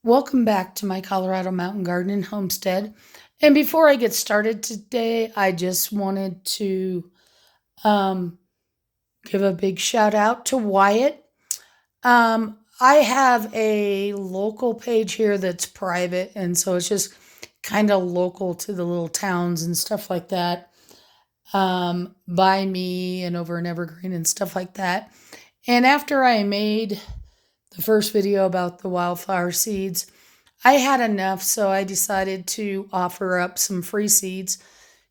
Welcome back to my Colorado Mountain Garden and Homestead. And before I get started today, I just wanted to um, give a big shout out to Wyatt. I have a local page here that's private, and so it's just kind of local to the little towns and stuff like that, by me and over in Evergreen and stuff like that. And after I made the first video about the wildflower seeds, I had enough, so I decided to offer up some free seeds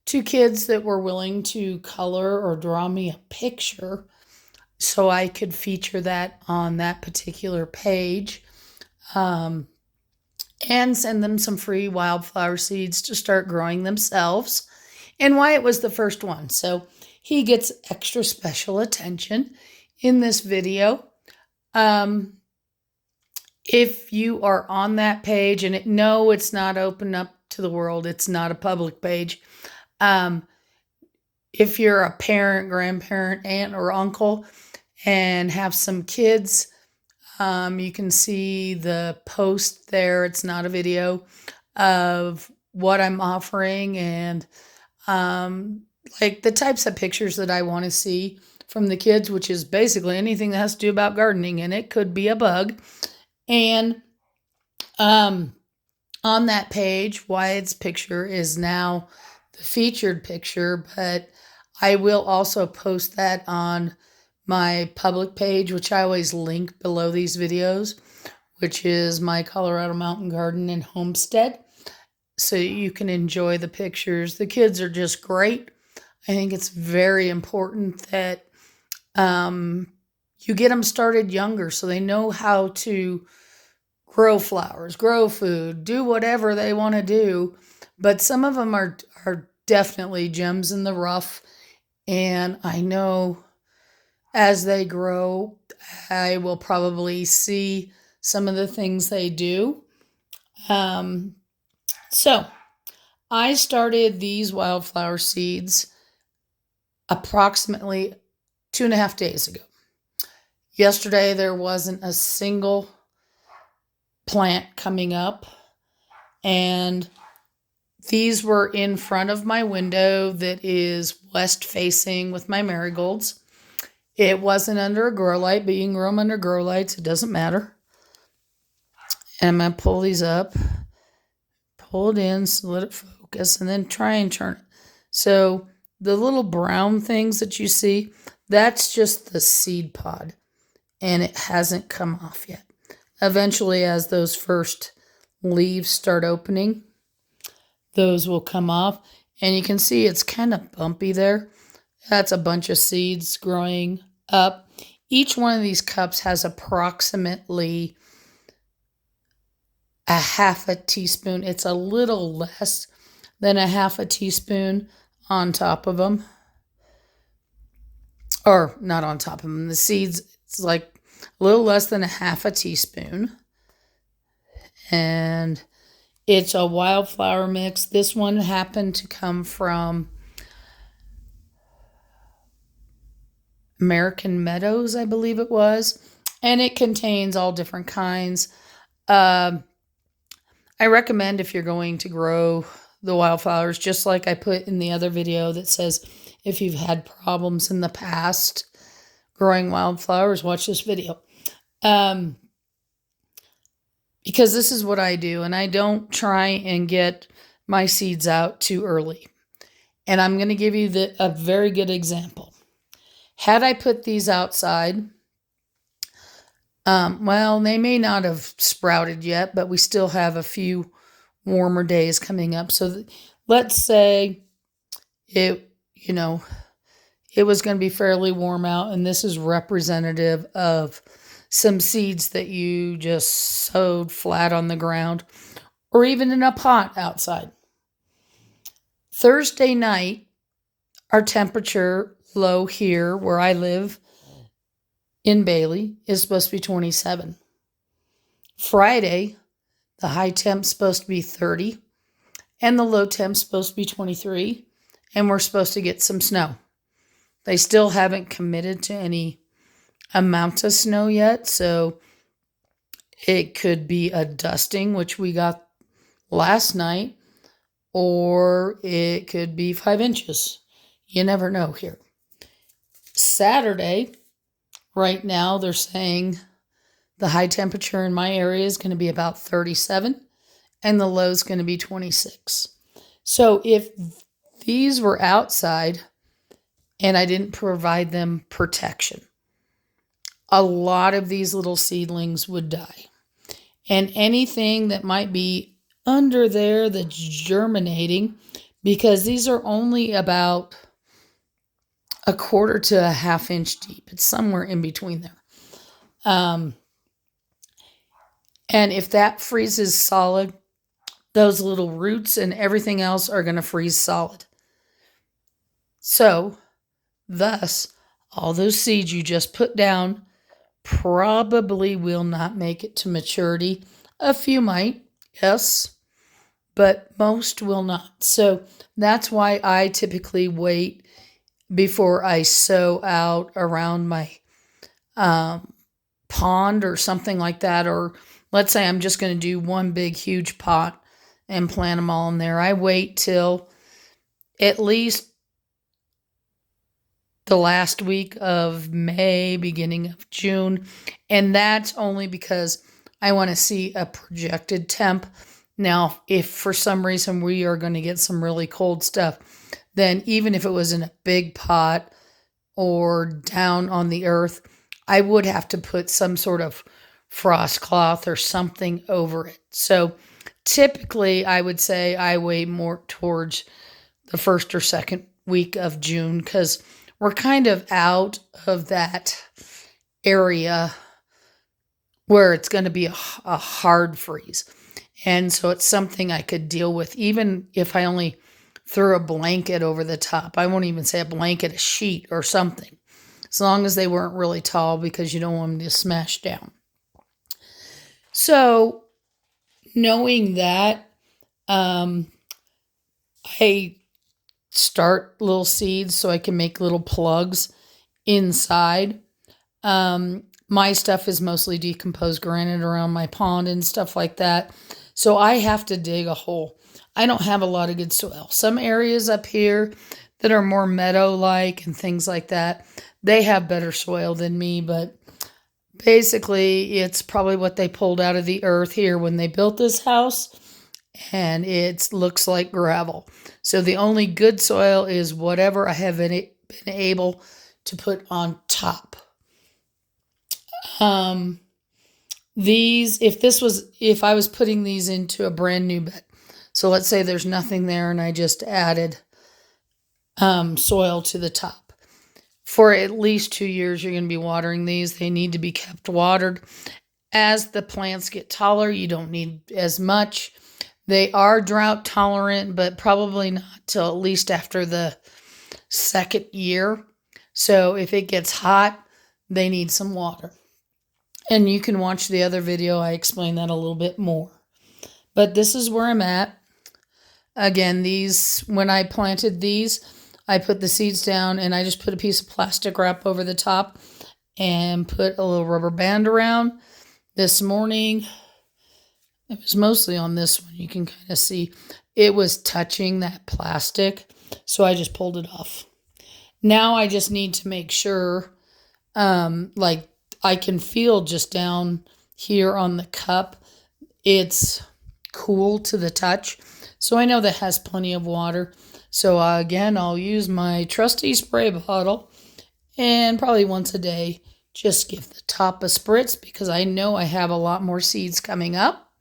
to kids that were willing to color or draw me a picture so I could feature that on that particular page, um, and send them some free wildflower seeds to start growing themselves. And Wyatt was the first one, so he gets extra special attention in this video. Um, if you are on that page, and no, it's not open up to the world, it's not a public page. Um, if you're a parent, grandparent, aunt, or uncle and have some kids, you can see the post there. It's not a video of what I'm offering and like the types of pictures that I want to see from the kids, which is basically anything that has to do about gardening, and it could be a bug. And on that page, Wyatt's picture is now the featured picture, but I will also post that on my public page, which I always link below these videos, which is my Colorado Mountain Garden and Homestead. So you can enjoy the pictures. The kids are just great. I think it's very important that you get them started younger so they know how to grow flowers, grow food, do whatever they want to do. But some of them are definitely gems in the rough. And I know as they grow, I will probably see some of the things they do. So I started these wildflower seeds approximately 2.5 days ago. Yesterday, there wasn't a single plant coming up, and these were in front of my window that is west facing with my marigolds. It wasn't under a grow light, but you can grow them under grow lights. It doesn't matter. And I'm going to pull these up, pull it in, so let it focus, and then try and turn it. So the little brown things that you see, that's just the seed pod, and it hasn't come off yet. Eventually, as those first leaves start opening, those will come off. And you can see it's kind of bumpy there. That's a bunch of seeds growing up. Each one of these cups has approximately a half a teaspoon. It's a little less than a half a teaspoon on top of them. Or not on top of them. The seeds, it's like a little less than a half a teaspoon. And it's a wildflower mix. This one happened to come from American Meadows, I believe it was. And it contains all different kinds. I recommend, if you're going to grow the wildflowers, just like I put in the other video that says if you've had problems in the past growing wildflowers, watch this video. Because this is what I do, and I don't try and get my seeds out too early. And I'm going to give you a very good example. Had I put these outside, well, they may not have sprouted yet, but we still have a few warmer days coming up. So let's say it was going to be fairly warm out, and this is representative of some seeds that you just sowed flat on the ground or even in a pot outside. Thursday night, our temperature low here where I live in Bailey is supposed to be 27. Friday, the high temp's supposed to be 30 and the low temp's supposed to be 23, and we're supposed to get some snow. They still haven't committed to any amount of snow yet, so It could be a dusting, which we got last night, or it could be 5 inches. You never know here. Saturday, right now, they're saying the high temperature in my area is going to be about 37 and the low is going to be 26. So if these were outside and I didn't provide them protection, a lot of these little seedlings would die. And anything that might be under there that's germinating, because these are only about a quarter to a half inch deep. It's somewhere in between there. And if that freezes solid, those little roots and everything else are going to freeze solid. So, thus, all those seeds you just put down probably will not make it to maturity. A few might, yes, but most will not. So that's why I typically wait before I sow out around my pond or something like that. Or let's say I'm just going to do one big huge pot and plant them all in there. I wait till at least the last week of May, beginning of June. And that's only because I want to see a projected temp. Now, if for some reason we are going to get some really cold stuff, then even if it was in a big pot or down on the earth, I would have to put some sort of frost cloth or something over it. So typically I would say I wait more towards the first or second week of June, because we're kind of out of that area where it's going to be a hard freeze. And so it's something I could deal with, even if I only threw a blanket over the top. I won't even say a blanket, a sheet or something, as long as they weren't really tall, because you don't want them to smash down. So knowing that, I start little seeds so I can make little plugs inside. My stuff is mostly decomposed granite around my pond and stuff like that. So I have to dig a hole. I don't have a lot of good soil. Some areas up here that are more meadow-like and things like that, they have better soil than me, but basically it's probably what they pulled out of the earth here when they built this house, and it looks like gravel. So the only good soil is whatever I have been able to put on top. If I was putting these into a brand new bed, so let's say there's nothing there and I just added soil to the top. For at least 2 years, you're going to be watering these. They need to be kept watered. As the plants get taller, you don't need as much. They are drought tolerant, but probably not till at least after the second year. So if it gets hot, they need some water. And you can watch the other video. I explain that a little bit more. But this is where I'm at. Again, when I planted these, I put the seeds down and I just put a piece of plastic wrap over the top and put a little rubber band around. This morning, it was mostly on this one. You can kind of see it was touching that plastic, so I just pulled it off. Now I just need to make sure, like I can feel just down here on the cup, it's cool to the touch. So I know that has plenty of water. So again, I'll use my trusty spray bottle and probably once a day, just give the top a spritz, because I know I have a lot more seeds coming up.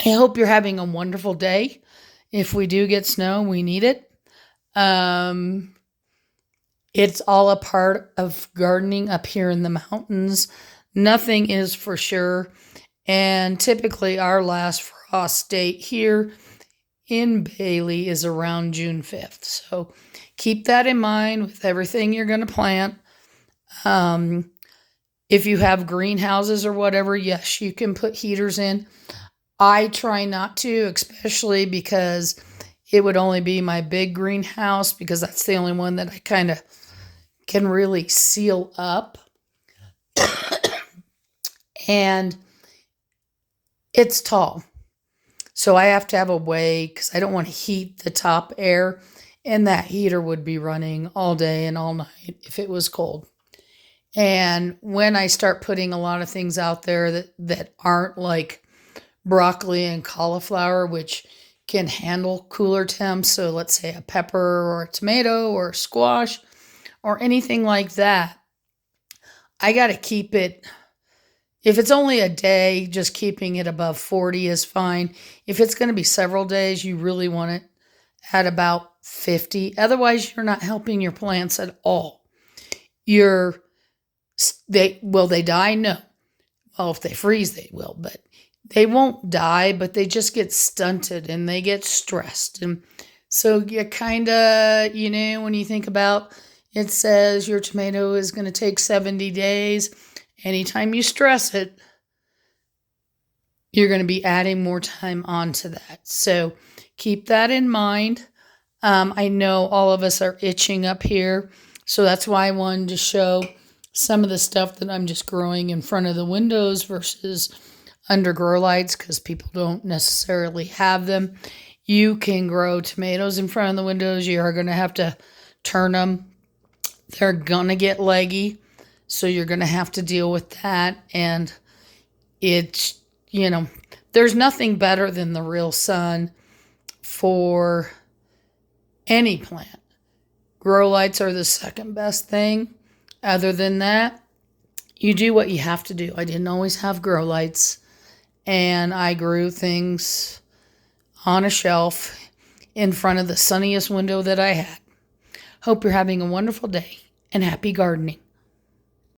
I hope you're having a wonderful day. If we do get snow, we need it. It's all a part of gardening up here in the mountains. Nothing is for sure. And typically our last frost date here in Bailey is around June 5th. So keep that in mind with everything you're going to plant. If you have greenhouses or whatever, yes, you can put heaters in. I try not to, especially because it would only be my big greenhouse, because that's the only one that I kind of can really seal up. And It's tall. So I have to have a way because I don't want to heat the top air, and that heater would be running all day and all night if it was cold. And when I start putting a lot of things out there that aren't like broccoli and cauliflower, which can handle cooler temps, so let's say a pepper or a tomato or a squash or anything like that, I got to keep it. If it's only a day, just keeping it above 40 is fine. If it's going to be several days, you really want it at about 50. Otherwise, you're not helping your plants at all. Will they die? No. Well, if they freeze, they will, but they won't die, but they just get stunted and they get stressed. And so you kind of, when you think about it says your tomato is going to take 70 days. Anytime you stress it, you're going to be adding more time onto that. So keep that in mind. I know all of us are itching up here, so that's why I wanted to show some of the stuff that I'm just growing in front of the windows versus under grow lights because people don't necessarily have them. You can grow tomatoes in front of the windows. You are going to have to turn them. They're going to get leggy, so you're going to have to deal with that. And it's, there's nothing better than the real sun for any plant. Grow lights are the second best thing. Other than that, you do what you have to do. I didn't always have grow lights, and I grew things on a shelf in front of the sunniest window that I had. Hope you're having a wonderful day and happy gardening.